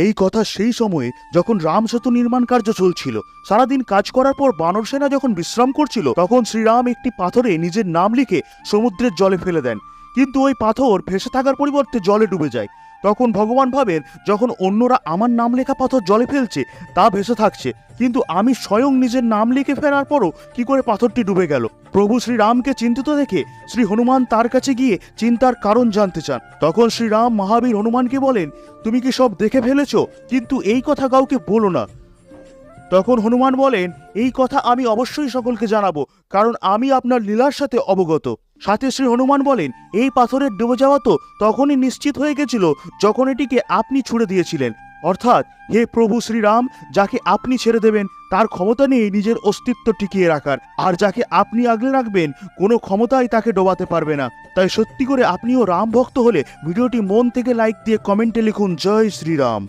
এই কথা সেই সময়ে যখন রাম সেতু নির্মাণ কার্য চলছিল। সারাদিন কাজ করার পর বানর সেনা যখন বিশ্রাম করছিল, তখন শ্রীরাম একটি পাথরে নিজের নাম লিখে সমুদ্রের জলে ফেলে দেন। কিন্তু ওই পাথর ভেসে থাকার পরিবর্তে জলে ডুবে যায়। তখন ভগবান ভাবেন, যখন অন্যরা আমার নাম লেখা পাথর জলে ফেলছে তা ভেসে থাকছে, কিন্তু আমি স্বয়ং নিজের নাম লিখে ফেলার পরও কি করে পাথরটি ডুবে গেল। প্রভু শ্রীরামকে চিন্তিত দেখে শ্রী হনুমান তার কাছে গিয়ে চিন্তার কারণ জানতে চান। তখন শ্রীরাম মহাবীর হনুমানকে বলেন, তুমি কি সব দেখে ফেলেছো, কিন্তু এই কথা কাউকে বলো না। তখন হনুমান বলেন, এই কথা আমি অবশ্যই সকলকে জানাবো, কারণ আমি আপনার লীলার সাথে অবগত। সাথে শ্রী হনুমান বলেন, এই পাথরের ডুবে যাওয়া তো তখনই নিশ্চিত হয়ে গেছিল যখন এটিকে আপনি ছুড়ে দিয়েছিলেন। অর্থাৎ হে প্রভু শ্রীরাম, যাকে আপনি ছেড়ে দেবেন তার ক্ষমতা নেই নিজের অস্তিত্ব টিকিয়ে রাখার, আর যাকে আপনি আগলে রাখবেন কোনো ক্ষমতাই তাকে ডোবাতে পারবে না। তাই সত্যি করে আপনিও রাম ভক্ত হলে ভিডিওটি মন থেকে লাইক দিয়ে কমেন্টে লিখুন জয় শ্রীরাম।